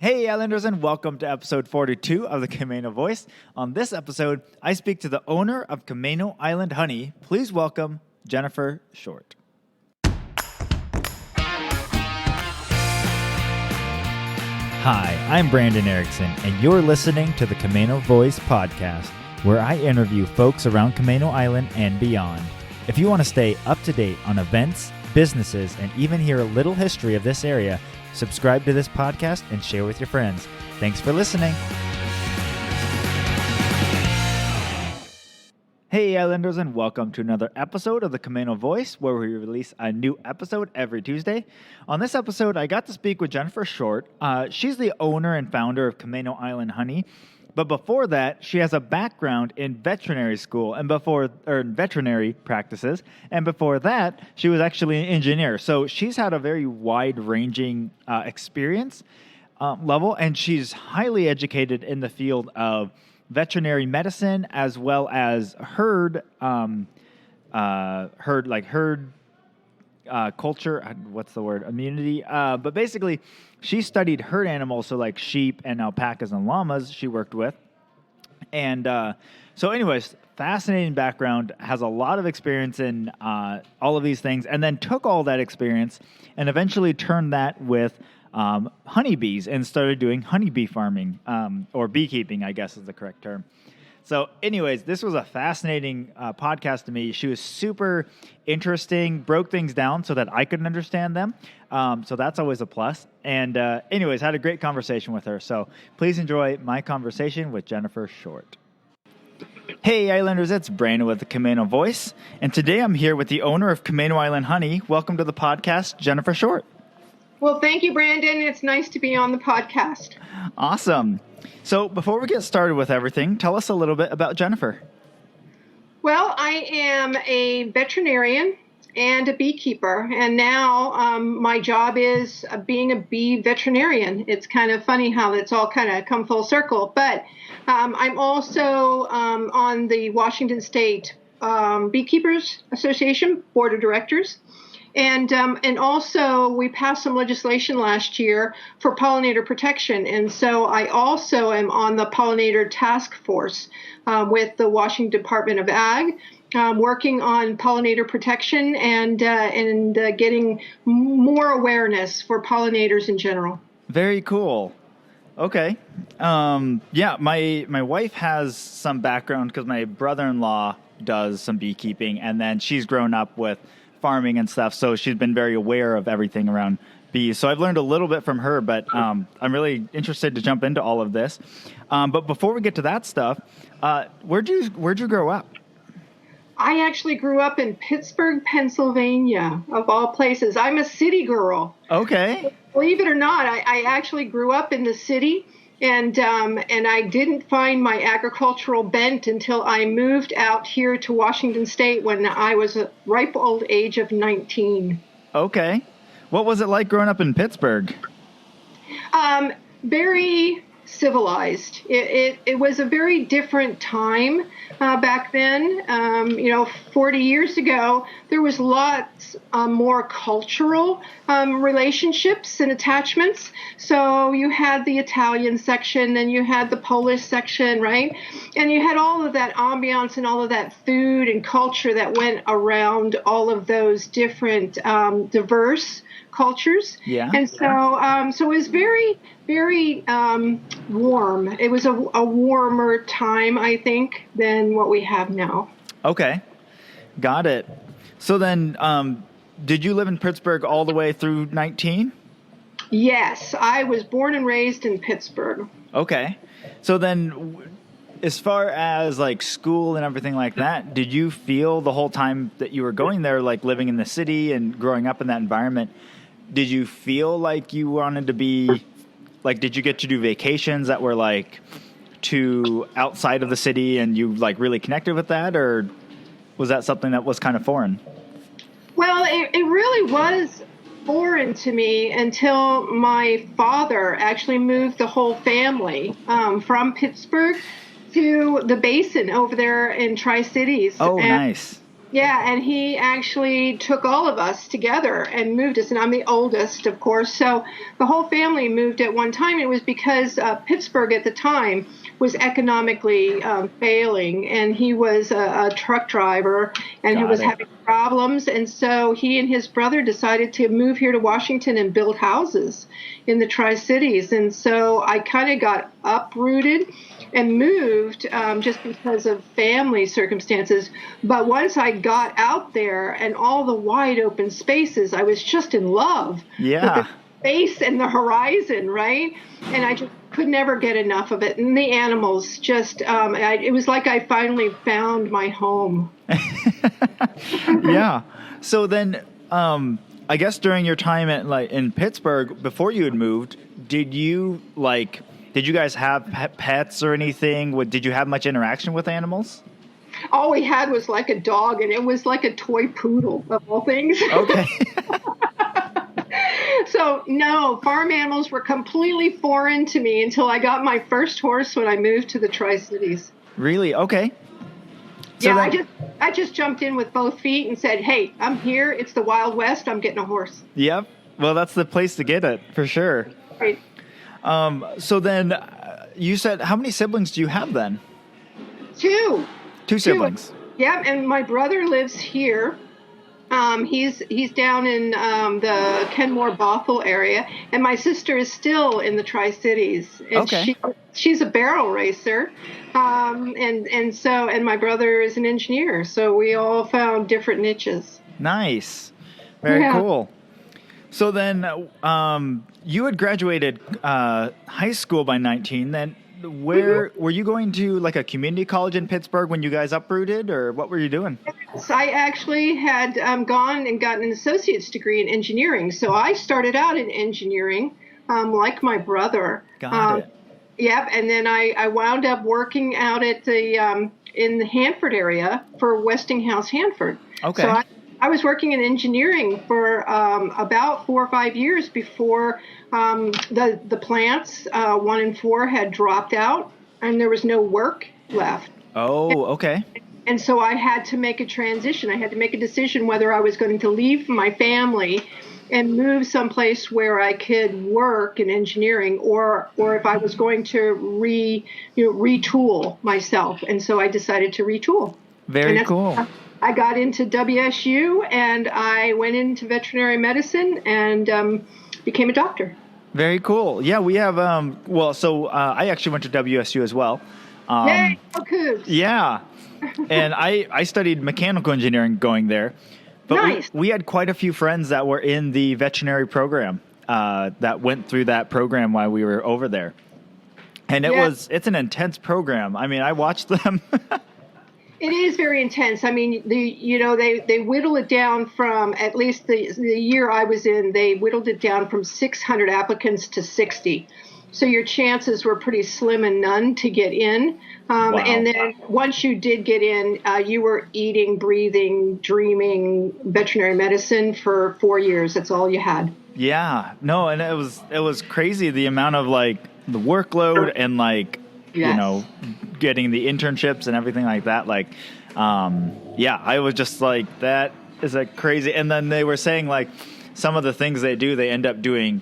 Hey Islanders, and welcome to episode 42 of the Camano Voice. On this episode, I speak to the owner of Camano Island Honey. Please welcome Jennifer Short. Hi, I'm Brandon Erickson, and you're listening to the Camano Voice podcast, where I interview folks around Camano Island and beyond. If you want to stay up to date on events, businesses, and even hear a little history of this area, subscribe to this podcast and share with your friends. Thanks for listening. Hey Islanders, and welcome to another episode of the Camano Voice, where we release a new episode every Tuesday. On this episode, I got to speak with Jennifer Short. She's the owner and founder of Camano Island Honey. But before that, she has a background in veterinary school and veterinary practices. And before that, she was actually an engineer. So she's had a very wide-ranging experience level, and she's highly educated in the field of veterinary medicine as well as herd culture. What's the word? Immunity. But basically, she studied herd animals, so like sheep and alpacas and llamas she worked with. And so anyways, fascinating background, has a lot of experience in all of these things, and then took all that experience and eventually turned that with honeybees and started doing honeybee farming, or beekeeping, I guess is the correct term. So anyways, this was a fascinating podcast to me. She was super interesting, broke things down so that I could understand them. So that's always a plus. And anyways, had a great conversation with her. So please enjoy my conversation with Jennifer Short. Hey Islanders, it's Brandon with the Camano Voice. And today I'm here with the owner of Camano Island Honey. Welcome to the podcast, Jennifer Short. Well, thank you, Brandon. It's nice to be on the podcast. Awesome. So before we get started with everything, tell us a little bit about Jennifer. Well, I am a veterinarian and a beekeeper, and now my job is being a bee veterinarian. It's kind of funny how it's all kind of come full circle, but I'm also on the Washington State Beekeepers Association Board of Directors. And also we passed some legislation last year for pollinator protection. And so I also am on the pollinator task force with the Washington Department of Ag, working on pollinator protection and getting more awareness for pollinators in general. Very cool. Okay. Yeah, my wife has some background because my brother-in-law does some beekeeping, and then she's grown up with farming and stuff, so she's been very aware of everything around bees. So I've learned a little bit from her, but I'm really interested to jump into all of this. But before we get to that stuff, where'd you grow up? I actually grew up in Pittsburgh, Pennsylvania, of all places. I'm a city girl. Okay. Believe it or not, I actually grew up in the city. And I didn't find my agricultural bent until I moved out here to Washington State when I was a ripe old age of 19. Okay. What was it like growing up in Pittsburgh? Very civilized. It was a very different time back then. 40 years ago, there was lots more cultural relationships and attachments. So you had the Italian section, and you had the Polish section, right? And you had all of that ambiance and all of that food and culture that went around all of those different diverse cultures. Yeah. And so it was very, very warm. It was a warmer time, I think, than what we have now. Okay. Got it. So then, did you live in Pittsburgh all the way through 19? Yes, I was born and raised in Pittsburgh. Okay. So then, as far as like school and everything like that, did you feel the whole time that you were going there, like living in the city and growing up in that environment, did you feel like you wanted to be, like, did you get to do vacations that were like to outside of the city and you like really connected with that, or was that something that was kind of foreign? Well, it really was foreign to me until my father actually moved the whole family from Pittsburgh to the basin over there in Tri-Cities. Oh, nice. Yeah, and he actually took all of us together and moved us, and I'm the oldest, of course. So the whole family moved at one time. It was because Pittsburgh at the time was economically failing, and he was a truck driver, and he Got was it. having problems. And so he and his brother decided to move here to Washington and build houses in the Tri-Cities. And so I kind of got uprooted and moved just because of family circumstances. But once I got out there and all the wide open spaces, I was just in love with the space and the horizon, right? And I just could never get enough of it. And the animals just, it was like I finally found my home. Yeah. So then, I guess during your time in Pittsburgh, before you had moved, did you guys have pets or anything? Did you have much interaction with animals? All we had was like a dog, and it was like a toy poodle of all things. Okay. So no, farm animals were completely foreign to me until I got my first horse when I moved to the Tri-Cities. Really? Okay. So yeah, then, I just jumped in with both feet and said, "Hey, I'm here. It's the Wild West. I'm getting a horse." Yep. Well, that's the place to get it for sure. Right. So then, you said, how many siblings do you have then? Two siblings. Yeah, and my brother lives here. He's down in the Kenmore Bothell area, and my sister is still in the Tri-Cities. And Okay. She's a barrel racer, and my brother is an engineer. So we all found different niches. Nice. Very cool. So then, you had graduated high school by 19. Then, where were you going to, like a community college in Pittsburgh when you guys uprooted, or what were you doing? So I actually had gone and gotten an associate's degree in engineering. So I started out in engineering, like my brother. Got it. Yep, and then I wound up working out at the in the Hanford area for Westinghouse Hanford. Okay. So I was working in engineering for about 4 or 5 years before the plants 1 and 4 had dropped out, and there was no work left. Oh, okay. And so I had to make a transition. I had to make a decision whether I was going to leave my family and move someplace where I could work in engineering, or if I was going to retool myself. And so I decided to retool. Very cool. I got into WSU, and I went into veterinary medicine and became a doctor. Very cool. Yeah, we have, I actually went to WSU as well. Yay, go Cougs. Yeah. And I studied mechanical engineering going there. But nice. we had quite a few friends that were in the veterinary program that went through that program while we were over there. And it's an intense program. I mean, I watched them. It is very intense. I mean, they whittle it down from, at least the year I was in, they whittled it down from 600 applicants to 60. So your chances were pretty slim and none to get in. Wow. And then once you did get in, you were eating, breathing, dreaming veterinary medicine for 4 years. That's all you had. Yeah. No, and it was crazy, the amount of the workload and Yes. Getting the internships and everything like that. I was just like, that is crazy. And then they were saying some of the things they do, they end up doing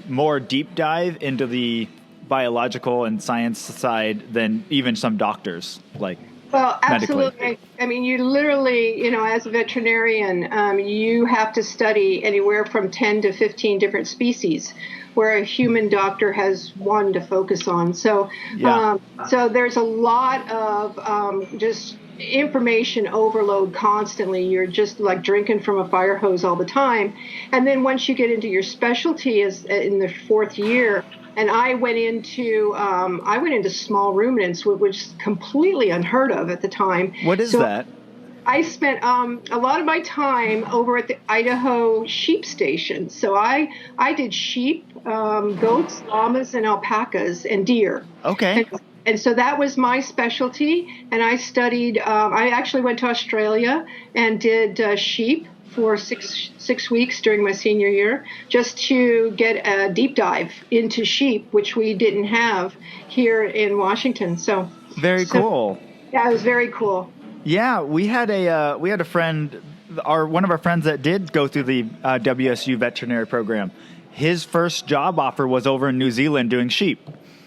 more deep dive into the biological and science side than even some doctors. Well, absolutely. Medically. I mean, you literally, as a veterinarian, you have to study anywhere from 10 to 15 different species, where a human doctor has one to focus on. So, so there's a lot of just information overload constantly. You're just drinking from a fire hose all the time. And then once you get into your specialty is in the 4th year, and I went into small ruminants, which is completely unheard of at the time. What is that? I spent a lot of my time over at the Idaho sheep station. So I did sheep, goats, llamas, and alpacas, and deer. Okay. And so that was my specialty. And I studied, I actually went to Australia and did sheep for six weeks during my senior year, just to get a deep dive into sheep, which we didn't have here in Washington. So very cool. Yeah, it was very cool. Yeah, we had a friend, one of our friends that did go through the WSU veterinary program. His first job offer was over in New Zealand doing sheep.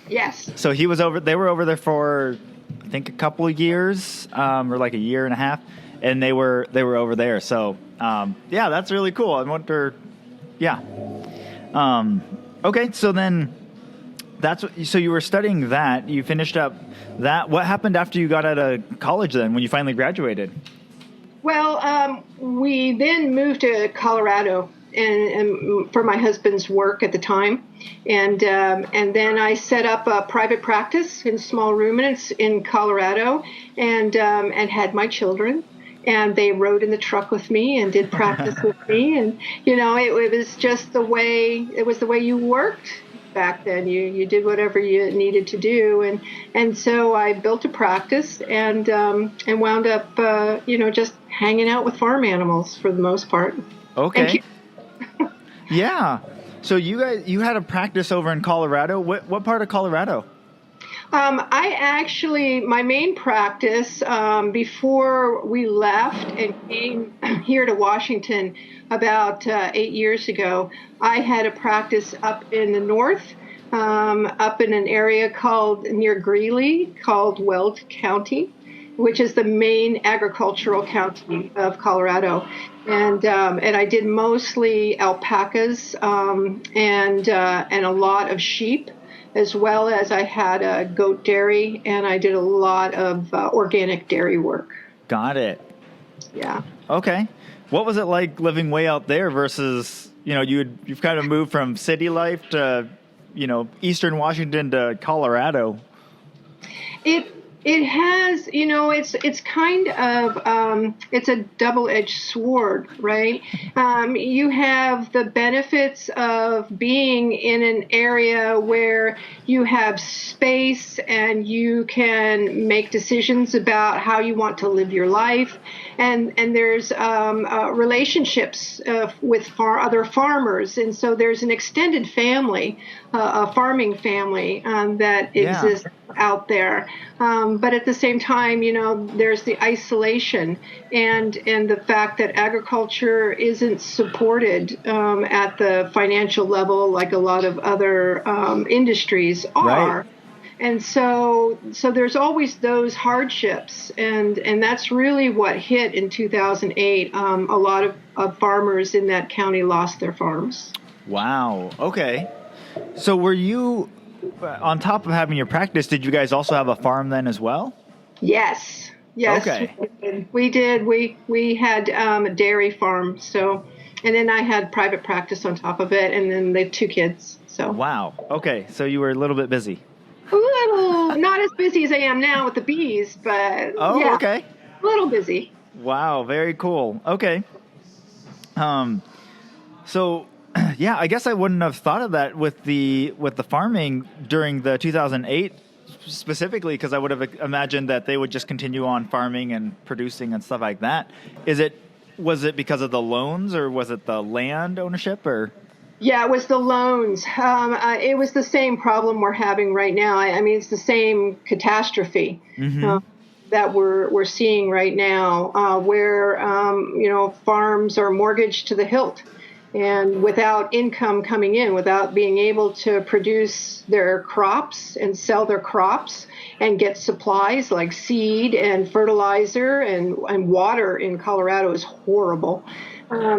Yes. So he was over. They were over there for, I think, a couple of years, or like a year and a half, and they were over there. So yeah, that's really cool. I wonder. Yeah. Okay, so then so you were studying that. You finished up that. What happened after you got out of college then, when you finally graduated? Well, we then moved to Colorado and for my husband's work at the time, and then I set up a private practice in small ruminants in Colorado, and had my children. And they rode in the truck with me and did practice with me. And, it was just the way you worked back then. You did whatever you needed to do. And so I built a practice and wound up, just hanging out with farm animals for the most part. Okay. Yeah. So you had a practice over in Colorado. What part of Colorado? My main practice, before we left and came here to Washington about 8 years ago, I had a practice up in the north, up in an area near Greeley called Weld County, which is the main agricultural county of Colorado. And I did mostly alpacas and a lot of sheep, as well as I had a goat dairy, and I did a lot of organic dairy work. Got it. Yeah. Okay. What was it like living way out there versus, you've kind of moved from city life to, Eastern Washington to Colorado? It has, it's kind of, it's a double-edged sword, right? You have the benefits of being in an area where you have space and you can make decisions about how you want to live your life. And there's relationships with other farmers. And so there's an extended family, a farming family that exists out there. But at the same time, there's the isolation and the fact that agriculture isn't supported at the financial level like a lot of other industries are. Right. And so there's always those hardships, and that's really what hit in 2008. A lot of farmers in that county lost their farms. Wow. Okay. So were you, on top of having your practice, did you guys also have a farm then as well? Yes. Okay. We did. We had a dairy farm. So, and then I had private practice on top of it, and then they have 2 kids. So. Wow. Okay. So you were a little bit busy. A little, not as busy as I am now with the bees, but okay. A little busy. Wow, very cool. Okay. So yeah, I guess I wouldn't have thought of that with the farming during the 2008 specifically, because I would have imagined that they would just continue on farming and producing and stuff like that. Was it because of the loans, or was it the land ownership, or? Yeah, it was the loans. It was the same problem we're having right now. I mean, it's the same catastrophe that we're seeing right now, where farms are mortgaged to the hilt, and without income coming in, without being able to produce their crops and sell their crops and get supplies like seed and fertilizer and water in Colorado is horrible.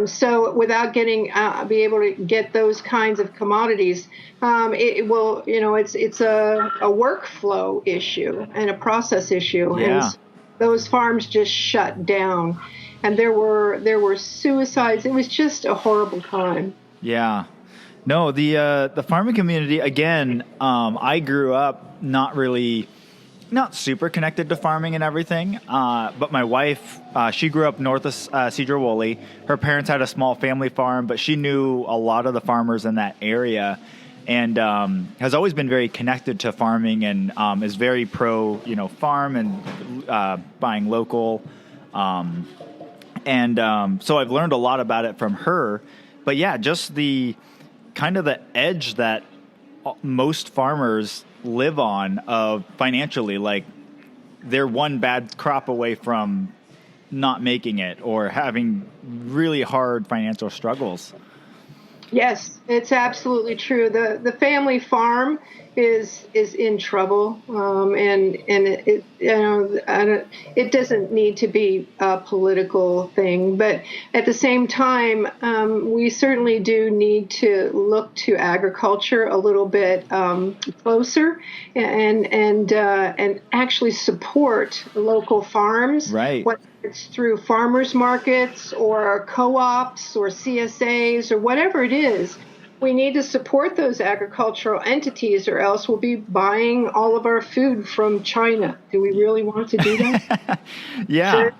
So without be able to get those kinds of commodities, it will, it's a workflow issue and a process issue. Yeah. And those farms just shut down, and there were suicides. It was just a horrible time. Yeah. No, the farming community, again, I grew up not super connected to farming and everything, but my wife, she grew up north of Cedar Woolley. Her parents had a small family farm, but she knew a lot of the farmers in that area, and has always been very connected to farming, and is very pro, farm and buying local. So I've learned a lot about it from her. But yeah, just the kind of the edge that most farmers live on financially, like they're one bad crop away from not making it or having really hard financial struggles. Yes, it's absolutely true. The family farm is in trouble, and it, it doesn't need to be a political thing, but at the same time, we certainly do need to look to agriculture a little bit closer, and actually support local farms. Right. It's through farmers markets or co-ops or CSAs or whatever it is. We need to support those agricultural entities, or else we'll be buying all of our food from China. Do we really want to do that? Yeah. Sure.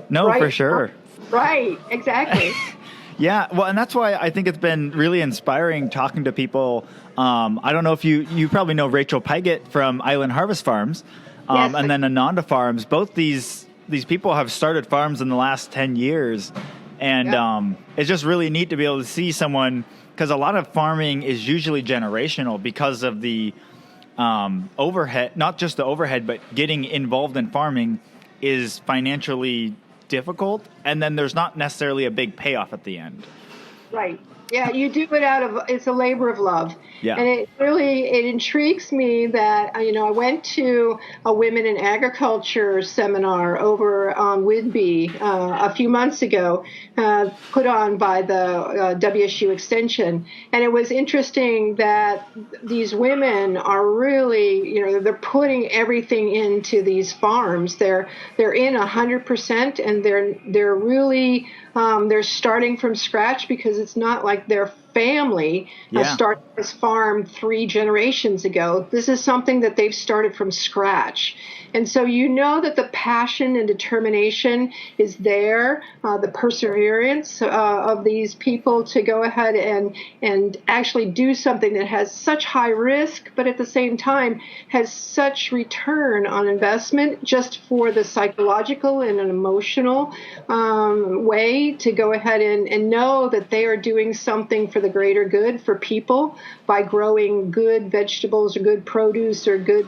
No, Right. for sure. Right, exactly. Yeah, well, and that's why I think it's been really inspiring talking to people. I don't know if you probably know Rachel Pygott from Island Harvest Farms, Yes, and then Ananda Farms. Both these people have started farms in the last 10 years, and it's just really neat to be able to see someone, because a lot of farming is usually generational because of the overhead, not just the overhead, but getting involved in farming is financially difficult, and then there's not necessarily a big payoff at the end. Right. Yeah, you do it it's a labor of love. Yeah. And it intrigues me that, I went to a Women in Agriculture seminar over on Whidbey a few months ago, put on by the WSU Extension. And it was interesting that these women are really, they're putting everything into these farms. They're in 100%, and they're really, they're starting from scratch, because it's not like their family started this farm 3 generations ago. This is something that they've started from scratch. And so that the passion and determination is there, the perseverance of these people to go ahead and actually do something that has such high risk, but at the same time has such return on investment, just for the psychological and an emotional way to go ahead and know that they are doing something for the greater good for people by growing good vegetables or good produce or good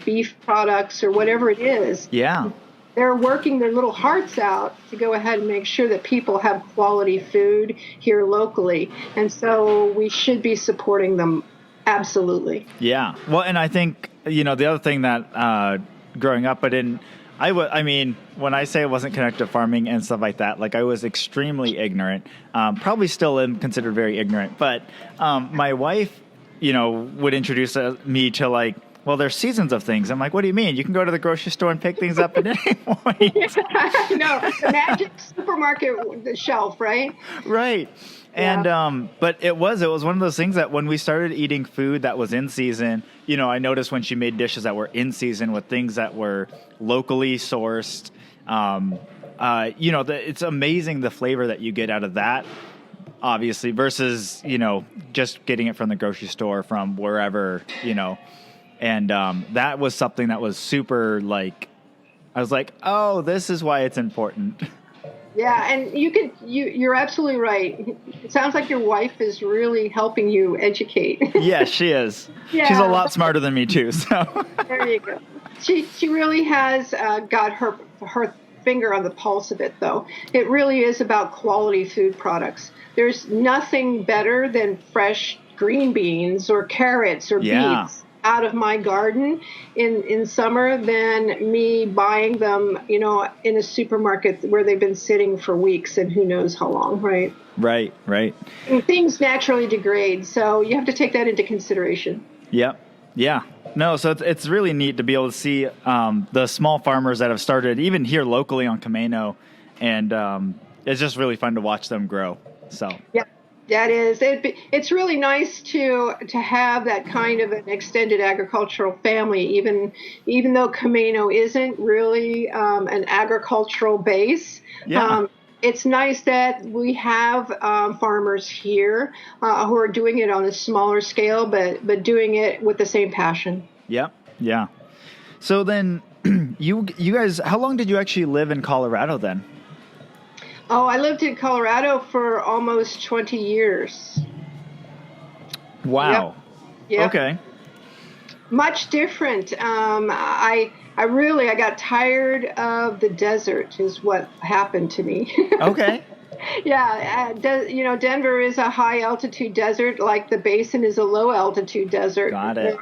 beef products or whatever it is. Yeah. They're working their little hearts out to go ahead and make sure that people have quality food here locally. And so we should be supporting them. Absolutely. Yeah. Well, and I think, the other thing that growing up, when I say I wasn't connected to farming and stuff like that, like I was extremely ignorant, probably still am considered very ignorant, but my wife, would introduce me to like, well, there's seasons of things. I'm like, what do you mean? You can go to the grocery store and pick things up at any point. No, the magic supermarket shelf, right? Right. And, Yeah. but it was one of those things that when we started eating food that was in season, I noticed when she made dishes that were in season with things that were locally sourced, it's amazing the flavor that you get out of that, obviously, versus, just getting it from the grocery store from wherever, and, that was something that was super I was like, oh, this is why it's important. Yeah, and you're absolutely right. It sounds like your wife is really helping you educate. Yeah, she is. Yeah. She's a lot smarter than me too. So there you go. She really has got her finger on the pulse of it, though. It really is about quality food products. There's nothing better than fresh green beans or carrots or beets out of my garden in summer than me buying them, in a supermarket where they've been sitting for weeks and who knows how long, right? Right. And things naturally degrade, so you have to take that into consideration. Yep. Yeah. No, so it's really neat to be able to see the small farmers that have started even here locally on Camano, and it's just really fun to watch them grow. So yeah. That is. It's really nice to have that kind of an extended agricultural family, even though Camano isn't really an agricultural base. Yeah. It's nice that we have farmers here who are doing it on a smaller scale, but doing it with the same passion. Yep. Yeah. So then, you guys, how long did you actually live in Colorado then? Oh, I lived in Colorado for almost 20 years. Wow. Yep. Okay. Much different. I I got tired of the desert is what happened to me. Okay. Yeah, Denver is a high altitude desert, like the basin is a low altitude desert. Got it.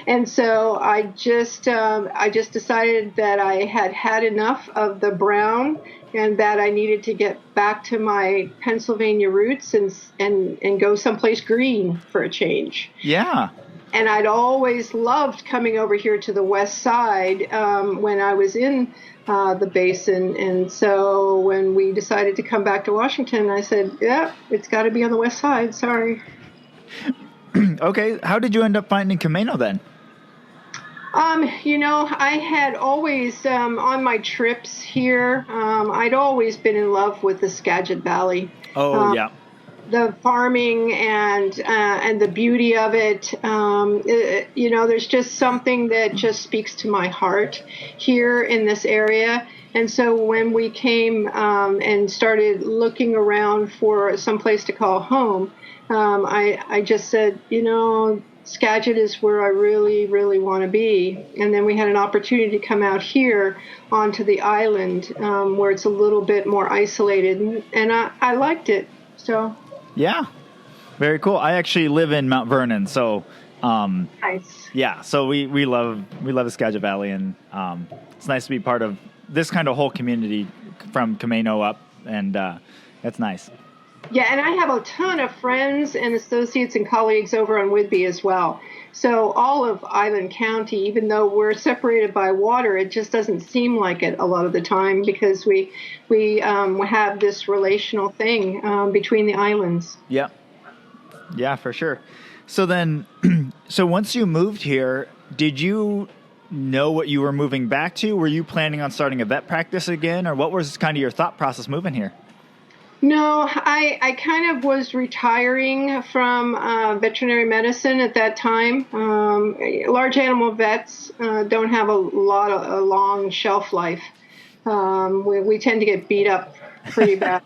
And so I just decided that I had enough of the brown, and that I needed to get back to my Pennsylvania roots and go someplace green for a change. Yeah. And I'd always loved coming over here to the west side when I was in the basin. And so when we decided to come back to Washington, I said, yeah, it's got to be on the west side. Sorry. Okay. How did you end up finding Camano then? I had always, on my trips here, I'd always been in love with the Skagit Valley. Oh, yeah. The farming and the beauty of it. There's just something that just speaks to my heart here in this area. And so when we came and started looking around for some place to call home, I just said, Skagit is where I really, really want to be. And then we had an opportunity to come out here onto the island where it's a little bit more isolated. And I liked it. So. Yeah, very cool. I actually live in Mount Vernon, so nice. Yeah, so we love the Skagit Valley, and it's nice to be part of this kind of whole community from Camano up, and that's nice. Yeah, and I have a ton of friends and associates and colleagues over on Whidbey as well. So all of Island County, even though we're separated by water, it just doesn't seem like it a lot of the time because we have this relational thing between the islands. Yeah. Yeah, for sure. So then, so once you moved here, did you know what you were moving back to? Were you planning on starting a vet practice again, or what was kind of your thought process moving here? No, I kind of was retiring from veterinary medicine at that time. Large animal vets don't have a long shelf life. We tend to get beat up pretty bad.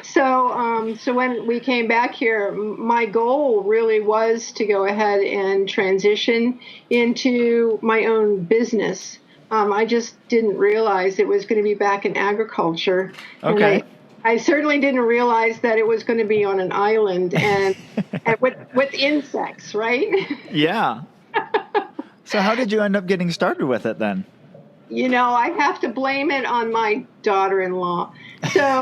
So when we came back here, my goal really was to go ahead and transition into my own business. I just didn't realize it was going to be back in agriculture. Okay. I certainly didn't realize that it was going to be on an island and with insects, right? Yeah. So how did you end up getting started with it then? I have to blame it on my daughter-in-law. So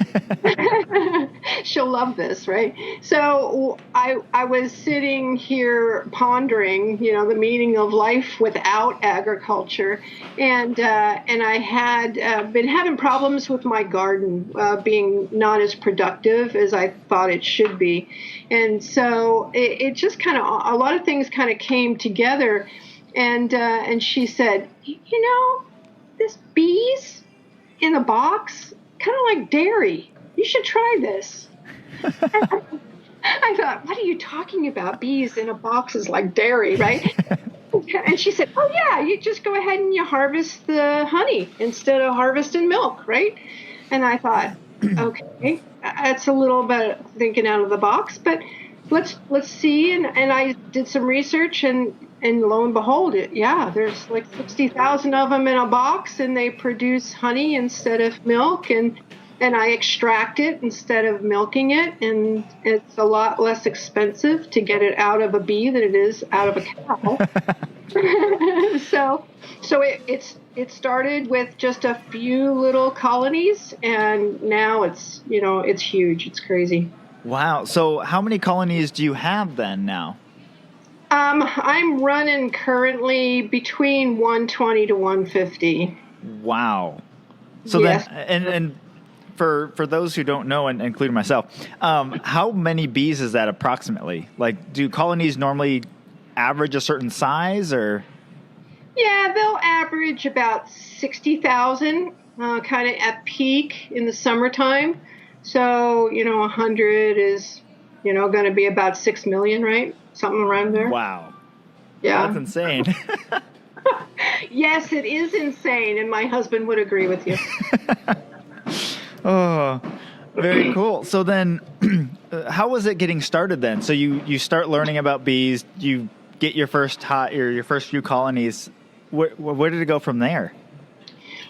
she'll love this, right? So I was sitting here pondering, the meaning of life without agriculture, and I had been having problems with my garden being not as productive as I thought it should be, and so it just kind of a lot of things kind of came together, and she said, this bees in a box, kind of like dairy. You should try this. I thought, what are you talking about? Bees in a box is like dairy, right? And she said, oh, yeah, you just go ahead and you harvest the honey instead of harvesting milk, right? And I thought, okay, that's a little bit thinking out of the box, but let's see. And I did some research, and lo and behold, there's like 60,000 of them in a box, and they produce honey instead of milk, and I extract it instead of milking it, and it's a lot less expensive to get it out of a bee than it is out of a cow. So it started with just a few little colonies, and now it's huge. It's crazy. Wow. So how many colonies do you have then now? I'm running currently between 120 to 150. Wow. So yes. Then, and for those who don't know, and including myself, how many bees is that approximately? Like, do colonies normally average a certain size, or? Yeah, they'll average about 60,000, kind of at peak in the summertime. So, 100 is, going to be about 6 million, right? Something around there. Wow. Yeah. That's insane. Yes, it is insane, and my husband would agree with you. Oh, very cool. So then, how was it getting started then? So you start learning about bees, you get your first your first few colonies. where did it go from there?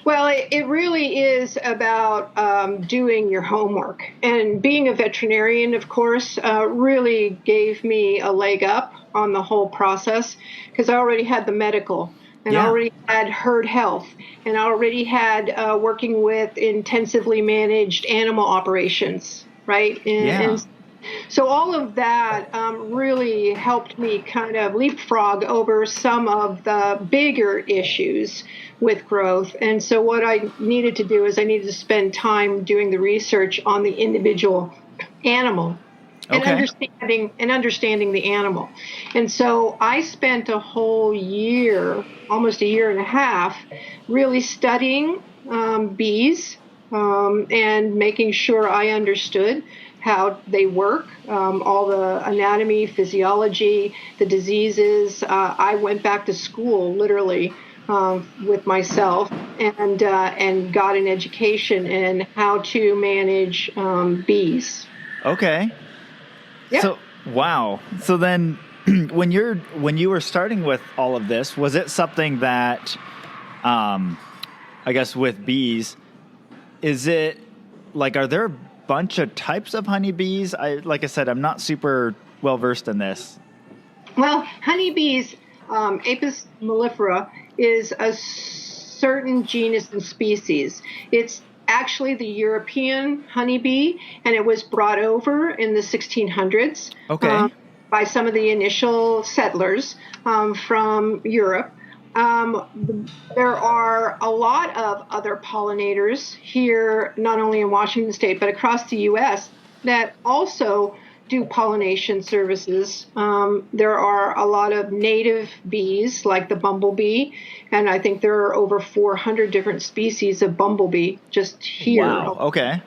Well, it really is about doing your homework. And being a veterinarian, of course, really gave me a leg up on the whole process because I already had the medical and I already had herd health and I already had working with intensively managed animal operations, right? And so all of that really helped me kind of leapfrog over some of the bigger issues with growth. And so what I needed to do is I needed to spend time doing the research on the individual animal and understanding the animal. And so I spent a whole year, almost a year and a half, really studying bees and making sure I understood how they work, all the anatomy, physiology, the diseases. I went back to school literally with myself and got an education in how to manage bees. Okay. Yep. So wow. So then, when you were starting with all of this, was it something that, I guess with bees, is it like, are there a bunch of types of honeybees? Like I said, I'm not super well versed in this. Well, honeybees, Apis mellifera, is a certain genus and species. It's actually the European honeybee, and it was brought over in the 1600s by some of the initial settlers from Europe. There are a lot of other pollinators here, not only in Washington State, but across the U.S. that also do pollination services. There are a lot of native bees, like the bumblebee, and I think there are over 400 different species of bumblebee just here. Wow, okay.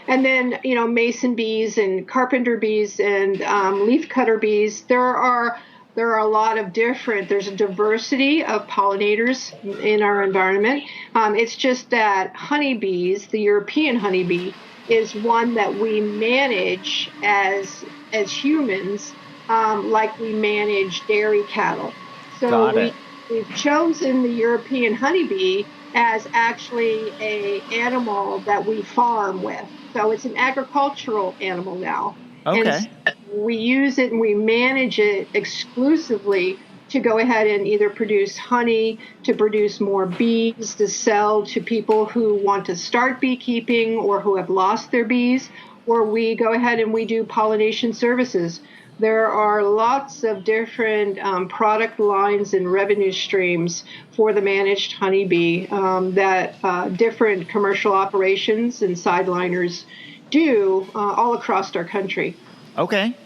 And then, mason bees and carpenter bees and leafcutter bees. There are a lot of there's a diversity of pollinators in our environment. It's just that honeybees, the European honeybee, is one that we manage as humans, like we manage dairy cattle. So we've chosen the European honeybee as actually a animal that we farm with. So it's an agricultural animal now. Okay. And we use it and we manage it exclusively to go ahead and either produce honey, to produce more bees, to sell to people who want to start beekeeping or who have lost their bees, or we go ahead and we do pollination services. There are lots of different product lines and revenue streams for the managed honeybee that different commercial operations and sideliners do all across our country. Okay.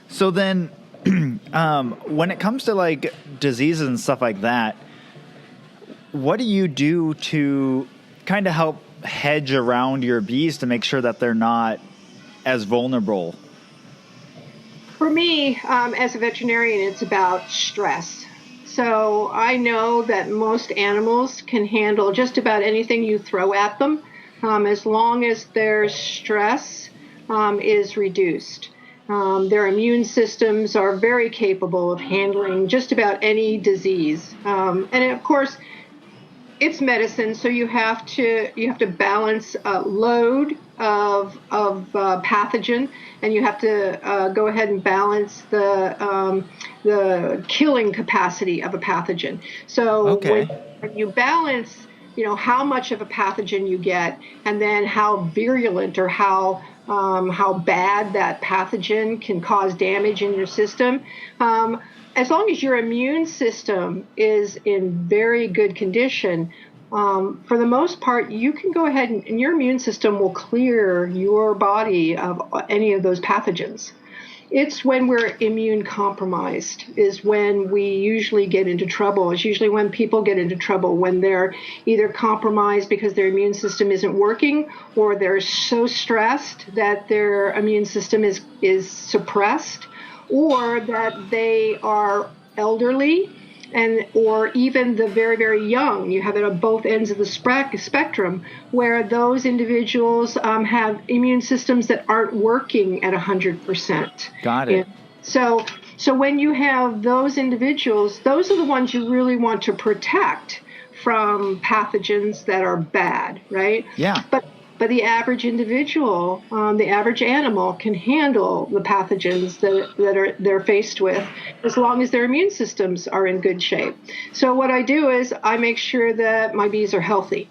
So then, when it comes to like diseases and stuff like that, what do you do to kind of help hedge around your bees to make sure that they're not as vulnerable? For me, as a veterinarian, it's about stress. So I know that most animals can handle just about anything you throw at them, as long as their stress is reduced. Their immune systems are very capable of handling just about any disease. And of course, it's medicine, so you have to balance load of pathogen, and you have to go ahead and balance the killing capacity of a pathogen. So when you balance, how much of a pathogen you get, and then how virulent or how bad that pathogen can cause damage in your system. As long as your immune system is in very good condition, for the most part, you can go ahead and your immune system will clear your body of any of those pathogens. It's when we're immune compromised is when we usually get into trouble. It's usually when people get into trouble, when they're either compromised because their immune system isn't working, or they're so stressed that their immune system is suppressed, or that they are elderly, or even the very, very young. You have it on both ends of the spectrum, where those individuals have immune systems that aren't working at 100%. Got it. So So when you have those individuals, those are the ones you really want to protect from pathogens that are bad, right? Yeah. But the average individual, the average animal can handle the pathogens they're faced with as long as their immune systems are in good shape. So what I do is I make sure that my bees are healthy.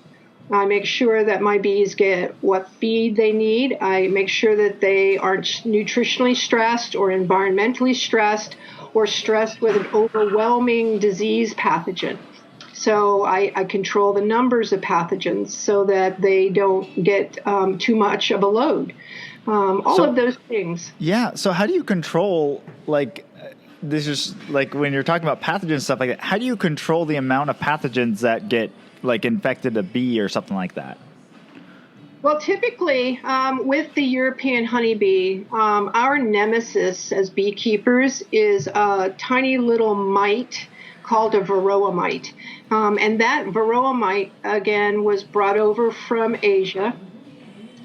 I make sure that my bees get what feed they need. I make sure that they aren't nutritionally stressed or environmentally stressed or stressed with an overwhelming disease pathogen. So I control the numbers of pathogens so that they don't get too much of a load. All of those things. Yeah. So how do you control, like, this is like when you're talking about pathogens stuff like that, how do you control the amount of pathogens that get like infected a bee or something like that? Well, typically with the European honeybee, our nemesis as beekeepers is a tiny little mite called a varroa mite. And that varroa mite, again, was brought over from Asia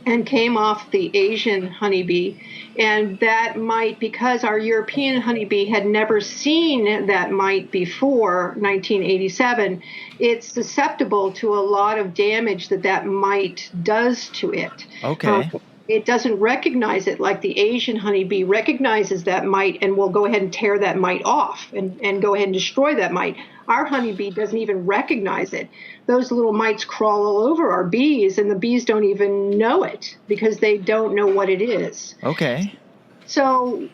and came off the Asian honeybee. And that mite, because our European honeybee had never seen that mite before 1987, it's susceptible to a lot of damage that mite does to it. Okay. It doesn't recognize it like the Asian honeybee recognizes that mite and will go ahead and tear that mite off and go ahead and destroy that mite. Our honeybee doesn't even recognize it. Those little mites crawl all over our bees, and the bees don't even know it because they don't know what it is. Okay. So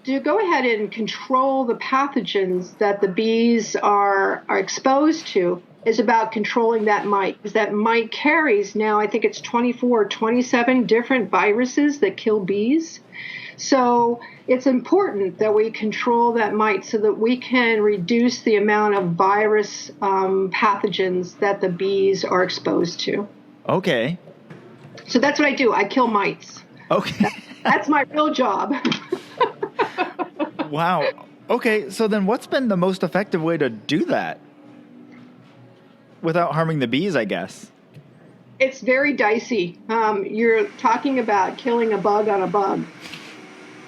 to go ahead and control the pathogens that the bees are exposed to is about controlling that mite, because that mite carries now, I think it's 24 or 27 different viruses that kill bees. So it's important that we control that mite so that we can reduce the amount of virus pathogens that the bees are exposed to. Okay. So that's what I do. I kill mites. Okay. That's my real job. Wow. Okay. So then what's been the most effective way to do that without harming the bees, I guess? It's very dicey. You're talking about killing a bug on a bug.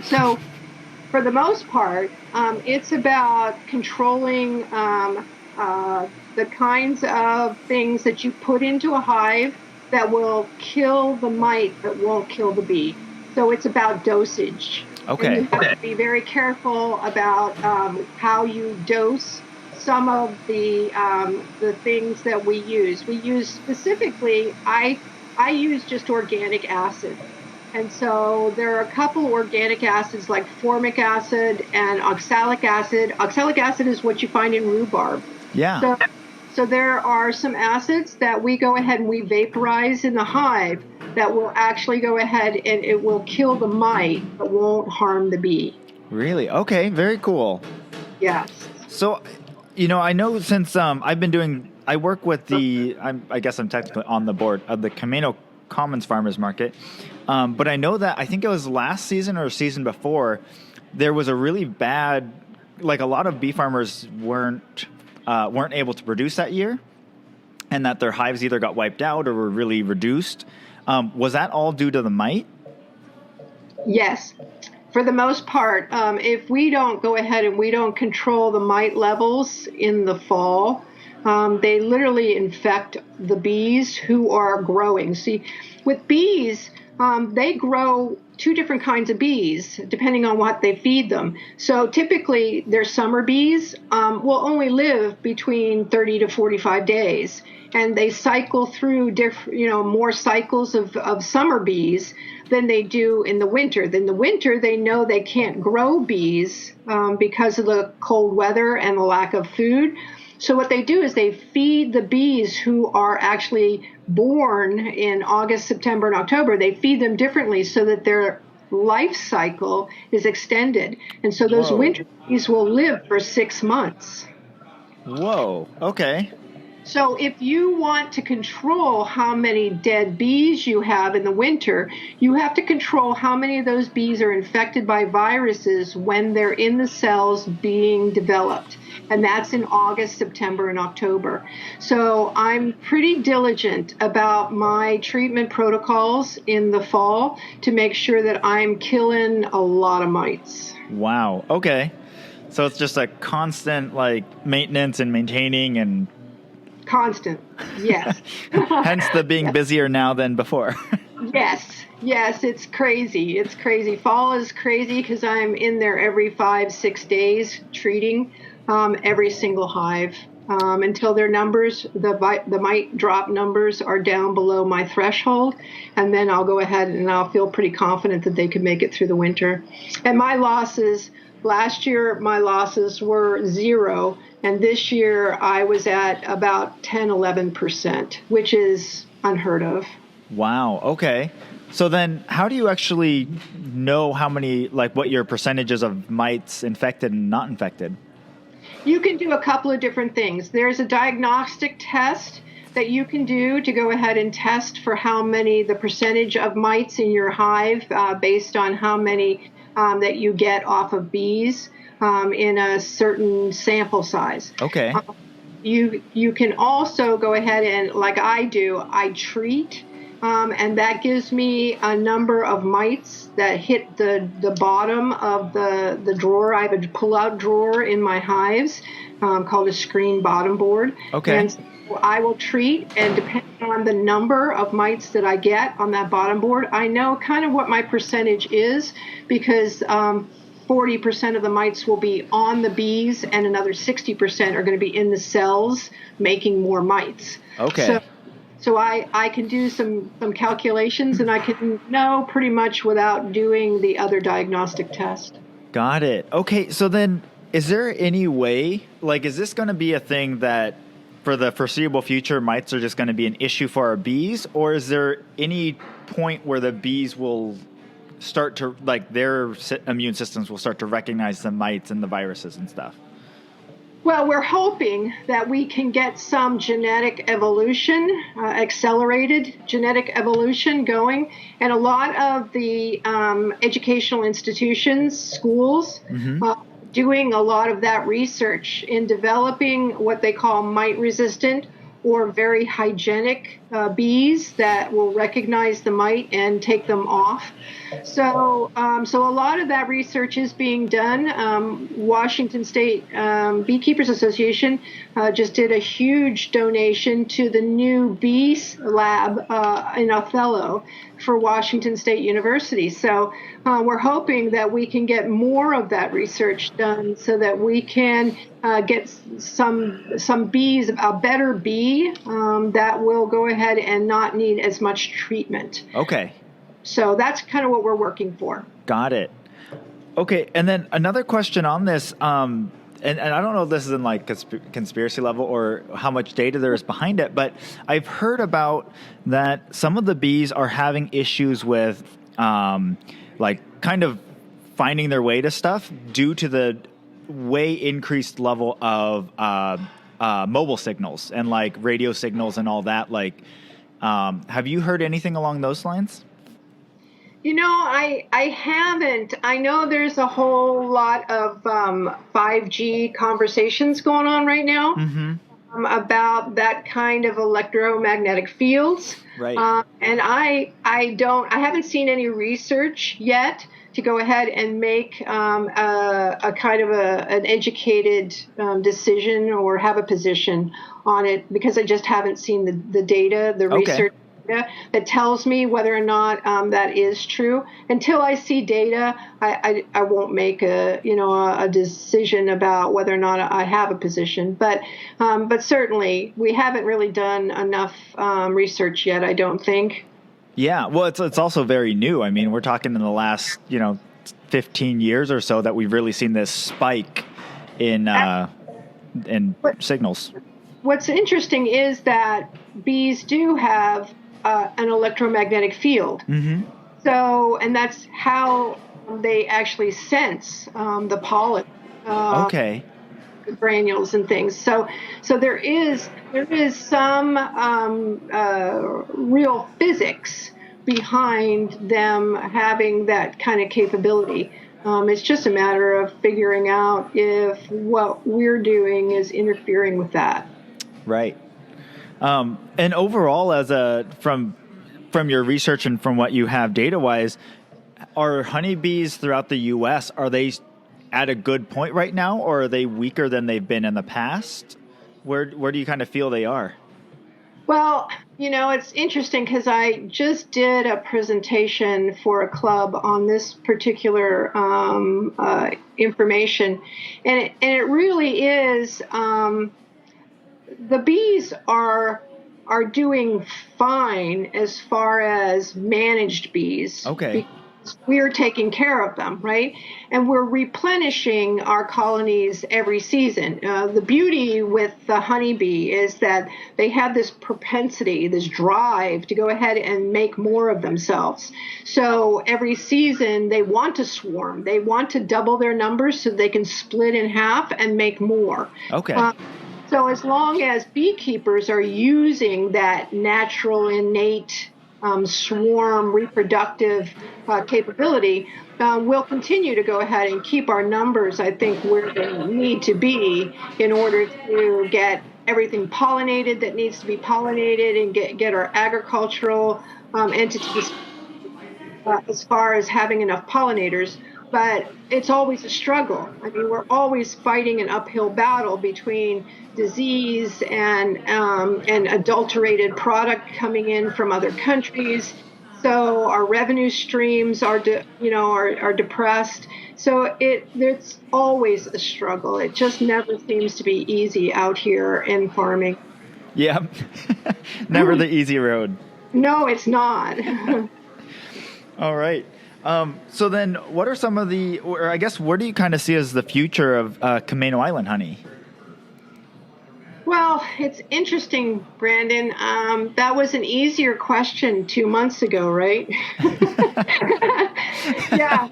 So for the most part, it's about controlling the kinds of things that you put into a hive that will kill the mite but won't kill the bee. So it's about dosage. Okay. And you have to be very careful about how you dose some of the things that we use. We use specifically, I use just organic acid. And so there are a couple organic acids like formic acid and oxalic acid. Oxalic acid is what you find in rhubarb. Yeah. So there are some acids that we go ahead and we vaporize in the hive that will actually go ahead and it will kill the mite but won't harm the bee. Really? Okay. Very cool. Yes. So, I know since I work with I guess I'm technically on the board of the Camano Commons Farmers Market. But I know that I think it was last season or season before, there was a really bad, like a lot of bee farmers weren't able to produce that year, and that their hives either got wiped out or were really reduced. Was that all due to the mite? Yes. For the most part, if we don't go ahead and we don't control the mite levels in the fall, they literally infect the bees who are growing. See, with bees, they grow two different kinds of bees depending on what they feed them. So typically their summer bees will only live between 30 to 45 days. And they cycle through more cycles of summer bees than they do in the winter. Then the winter, they know they can't grow bees because of the cold weather and the lack of food. So what they do is they feed the bees who are actually born in August, September, and October. They feed them differently so that their life cycle is extended. And so those winter bees will live for 6 months. Whoa. Okay. So if you want to control how many dead bees you have in the winter, you have to control how many of those bees are infected by viruses when they're in the cells being developed. And that's in August, September, and October. So I'm pretty diligent about my treatment protocols in the fall to make sure that I'm killing a lot of mites. Wow. Okay. So it's just a constant like maintenance and maintaining and Constant. Yes. hence the being busier now than before. Yes, it's crazy. It's crazy. Fall is crazy because I'm in there every 5-6 days treating every single hive until their numbers, the mite drop numbers, are down below my threshold, and then I'll go ahead and I'll feel pretty confident that they can make it through the winter. And my losses, last year my losses were 0, and this year I was at about 10-11%, which is unheard of. Wow. Okay. So then how do you actually know how many, like what your percentages of mites infected and not infected? You can do a couple of different things. There's a diagnostic test that you can do to go ahead and test for the percentage of mites in your hive based on how many that you get off of bees in a certain sample size. Okay. You can also go ahead and, like I do, I treat. And that gives me a number of mites that hit the bottom of the drawer. I have a pull-out drawer in my hives called a screen bottom board. Okay. And so I will treat, and depending on the number of mites that I get on that bottom board, I know kind of what my percentage is, because 40% of the mites will be on the bees and another 60% are going to be in the cells making more mites. Okay. So I can do some calculations, and I can know pretty much without doing the other diagnostic test. Got it. Okay, so then is there any way, like, is this going to be a thing that for the foreseeable future mites are just going to be an issue for our bees, or is there any point where the bees will start to, like, their immune systems will start to recognize the mites and the viruses and stuff? Well, we're hoping that we can get some genetic evolution, accelerated genetic evolution going. And a lot of the educational institutions, schools, doing a lot of that research in developing what they call mite-resistant or very hygienic bees that will recognize the mite and take them off. So a lot of that research is being done. Washington State Beekeepers Association just did a huge donation to the new bee lab in Othello for Washington State University. So we're hoping that we can get more of that research done so that we can get some bees, a better bee that will go ahead and not need as much treatment. Okay. So that's kind of what we're working for. Got it. Okay, and then another question on this, and I don't know if this is in like conspiracy level or how much data there is behind it, but I've heard about that some of the bees are having issues with like kind of finding their way to stuff due to the way increased level of mobile signals and like radio signals and all that. Like, have you heard anything along those lines? You know, I haven't. I know there's a whole lot of 5G conversations going on right now about that kind of electromagnetic fields. Right. And I haven't seen any research yet to go ahead and make a kind of an educated decision or have a position on it, because I just haven't seen the data, the research that tells me whether or not that is true. Until I see data, I won't make a decision about whether or not I have a position. But certainly we haven't really done enough research yet, I don't think. Yeah, well, it's also very new. I mean, we're talking in the last 15 years or so that we've really seen this spike in signals. What's interesting is that bees do have an electromagnetic field. So, and that's how they actually sense the pollen. Okay. Granules and things. So there is some real physics behind them having that kind of capability. It's just a matter of figuring out if what we're doing is interfering with that. Right. And overall, from your research and from what you have data-wise, are honeybees throughout the U.S., are they at a good point right now, or are they weaker than they've been in the past? Where do you kind of feel they are? Well, it's interesting because I just did a presentation for a club on this particular information, and it really is the bees are doing fine as far as managed bees. Okay. Because we're taking care of them, right? And we're replenishing our colonies every season. The beauty with the honeybee is that they have this propensity, this drive to go ahead and make more of themselves. So every season they want to swarm. They want to double their numbers so they can split in half and make more. Okay. So as long as beekeepers are using that natural, innate swarm reproductive capability, we'll continue to go ahead and keep our numbers, I think, where they need to be in order to get everything pollinated that needs to be pollinated and get our agricultural entities as far as having enough pollinators. But it's always a struggle. I mean, we're always fighting an uphill battle between disease and adulterated product coming in from other countries. So our revenue streams are depressed. So there's always a struggle. It just never seems to be easy out here in farming. Yeah, never the easy road. No, it's not. All right. So then what are some of or I guess, where do you kind of see as the future of Camano Island honey? Well, it's interesting, Brandon. That was an easier question 2 months ago, right? Yeah.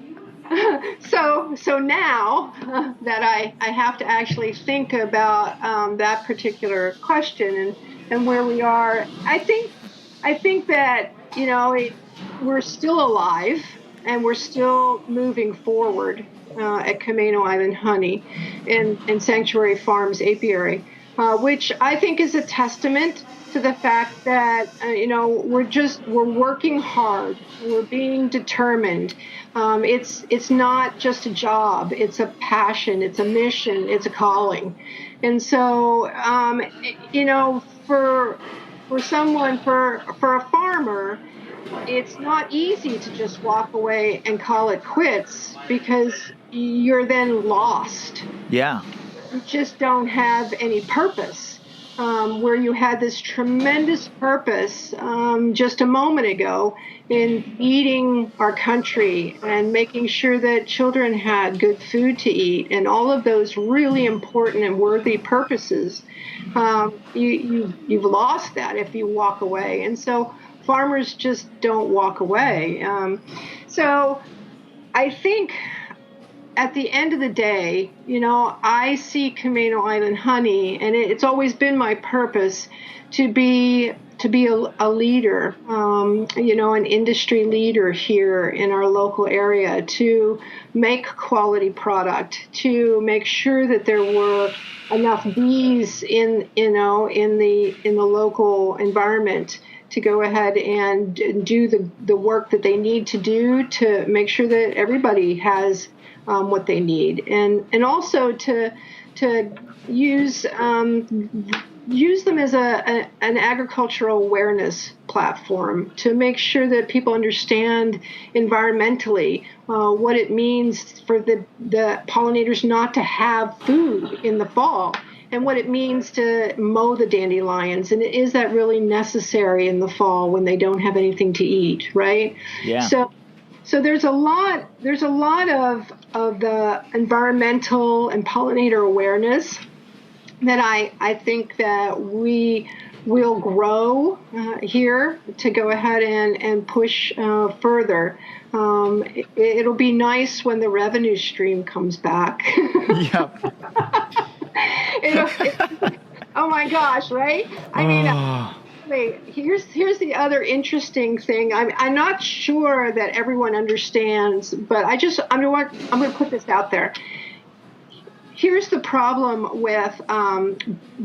So now that I have to actually think about that particular question and where we are, I think that, we're still alive and we're still moving forward at Camano Island Honey and Sanctuary Farms Apiary. Which I think is a testament to the fact that, we're working hard. We're being determined. It's not just a job. It's a passion. It's a mission. It's a calling. And so, for a farmer, it's not easy to just walk away and call it quits because you're then lost. Yeah. You just don't have any purpose, where you had this tremendous purpose just a moment ago in feeding our country and making sure that children had good food to eat and all of those really important and worthy purposes. You've lost that if you walk away. And so farmers just don't walk away. So I think at the end of the day, I see Camano Island Honey, and it's always been my purpose to be a leader, an industry leader here in our local area, to make quality product, to make sure that there were enough bees in the local environment to go ahead and do the work that they need to do to make sure that everybody has what they need, and also to use them as an agricultural awareness platform to make sure that people understand environmentally what it means for the pollinators not to have food in the fall, and what it means to mow the dandelions, and is that really necessary in the fall when they don't have anything to eat, right? Yeah. So there's a lot of the environmental and pollinator awareness that I think that we will grow here to go ahead and push further. It'll be nice when the revenue stream comes back. Yep. Oh my gosh, right? I mean, here's the other interesting thing. I'm not sure that everyone understands, but I'm going to put this out there. Here's the problem with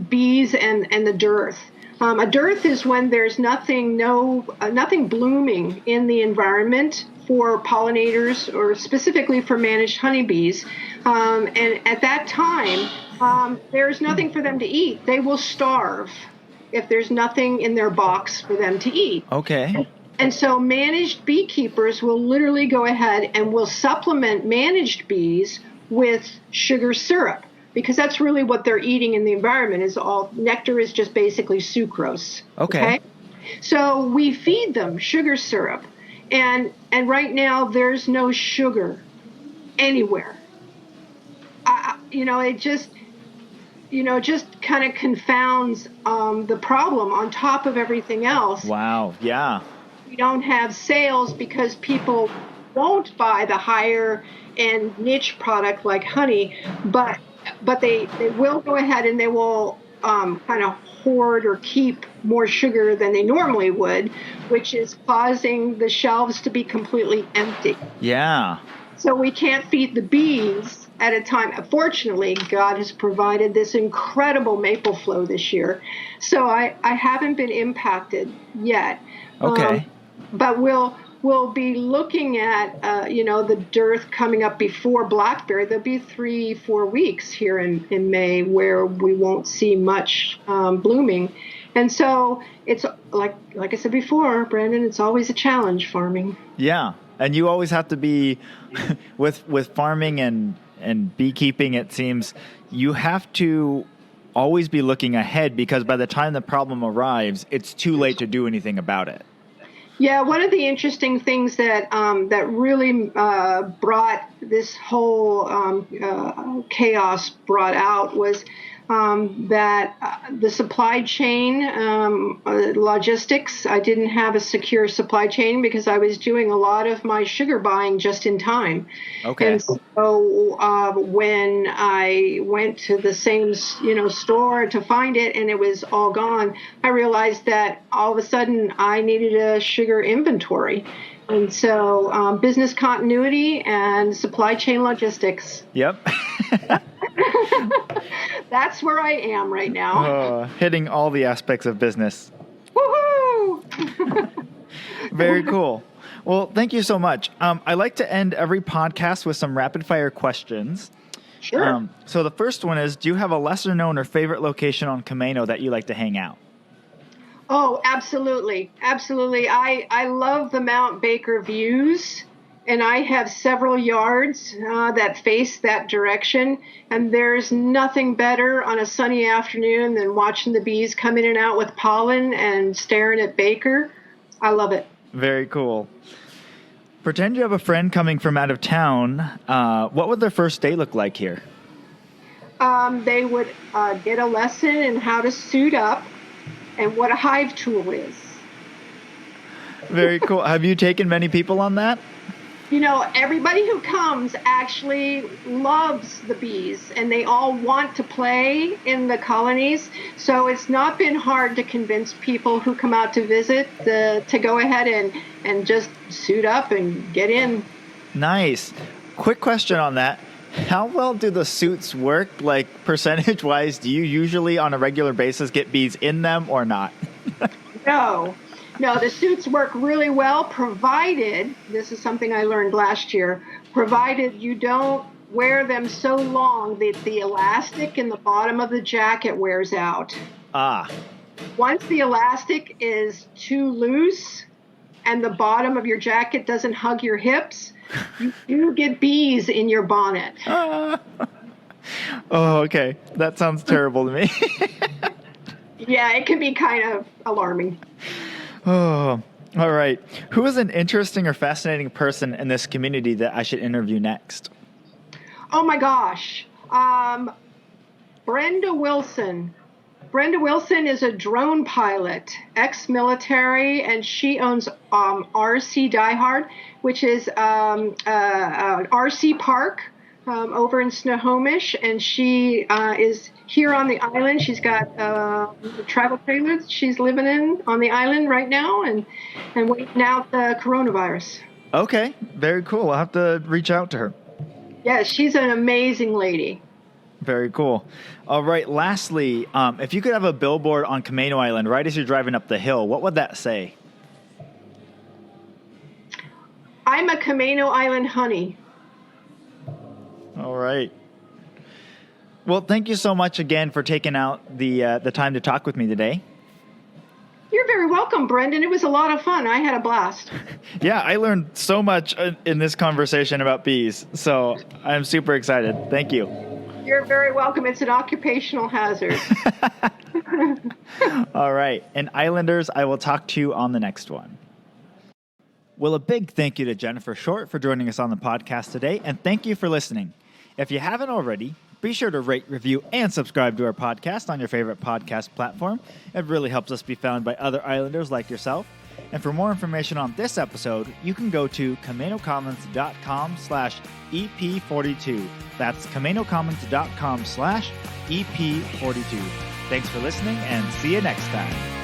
bees and the dearth. A dearth is when there's nothing blooming in the environment for pollinators or specifically for managed honeybees. And at that time, there's nothing for them to eat. They will starve if there's nothing in their box for them to eat. Okay. And so managed beekeepers will literally go ahead and will supplement managed bees with sugar syrup, because that's really what they're eating in the environment. Is all nectar is just basically sucrose. Okay. So we feed them sugar syrup, and right now there's no sugar anywhere. It just kind of confounds the problem on top of everything else. Wow. Yeah. We don't have sales because people won't buy the higher end niche product like honey, but they will go ahead and they will kind of hoard or keep more sugar than they normally would, which is causing the shelves to be completely empty. Yeah. So we can't feed the bees at a time. Fortunately, God has provided this incredible maple flow this year. So I haven't been impacted yet. Okay. But we'll be looking at, the dearth coming up before blackberry. There'll be 3-4 weeks here in May where we won't see much blooming. And so it's like I said before, Brandon, it's always a challenge farming. Yeah. And you always have to be with farming and beekeeping, it seems you have to always be looking ahead, because by the time the problem arrives, it's too late to do anything about it. Yeah, one of the interesting things that really brought this whole chaos brought out was that the supply chain logistics. I didn't have a secure supply chain because I was doing a lot of my sugar buying just in time. Okay. And so when I went to the same store to find it and it was all gone, I realized that all of a sudden I needed a sugar inventory. And so business continuity and supply chain logistics. Yep. That's where I am right now. Hitting all the aspects of business. Woohoo! Very cool. Well, thank you so much. I like to end every podcast with some rapid fire questions. Sure. So the first one is, do you have a lesser known or favorite location on Camano that you like to hang out? Oh, absolutely. Absolutely. I love the Mount Baker views, and I have several yards that face that direction. And there's nothing better on a sunny afternoon than watching the bees come in and out with pollen and staring at Baker. I love it. Very cool. Pretend you have a friend coming from out of town. What would their first day look like here? They would get a lesson in how to suit up and what a hive tool is. Very cool. Have you taken many people on that? Everybody who comes actually loves the bees, and they all want to play in the colonies. So it's not been hard to convince people who come out to visit to go ahead and just suit up and get in. Nice. Quick question on that. How well do the suits work? Like, percentage-wise, do you usually on a regular basis get bees in them or not? No, the suits work really well, provided, this is something I learned last year, provided you don't wear them so long that the elastic in the bottom of the jacket wears out. Once the elastic is too loose and the bottom of your jacket doesn't hug your hips, you get bees in your bonnet. Oh, okay. That sounds terrible to me. Yeah, it can be kind of alarming. Oh, all right. Who is an interesting or fascinating person in this community that I should interview next? Oh my gosh. Brenda Wilson. Brenda Wilson is a drone pilot, ex-military, and she owns RC Diehard, which is an RC park over in Snohomish, and she is here on the island. She's got the travel trailers she's living in on the island right now and waiting out the coronavirus. Okay, very cool. I'll have to reach out to her. Yeah, she's an amazing lady. Very cool. All right, lastly, if you could have a billboard on Camano Island right as you're driving up the hill, what would that say? I'm a Camano Island Honey. All All right. Well, thank you so much again for taking out the time to talk with me today. You're very welcome, Brendan. It was a lot of fun. I had a blast. Yeah, I learned so much in this conversation about bees, so I'm super excited. Thank you. You're very welcome. It's an occupational hazard. All right. And Islanders, I will talk to you on the next one. Well, a big thank you to Jennifer Short for joining us on the podcast today, and thank you for listening. If you haven't already, be sure to rate, review, and subscribe to our podcast on your favorite podcast platform. It really helps us be found by other Islanders like yourself. And for more information on this episode, you can go to CamanoCommons.com/EP42. That's CamanoCommons.com/EP42. Thanks for listening, and see you next time.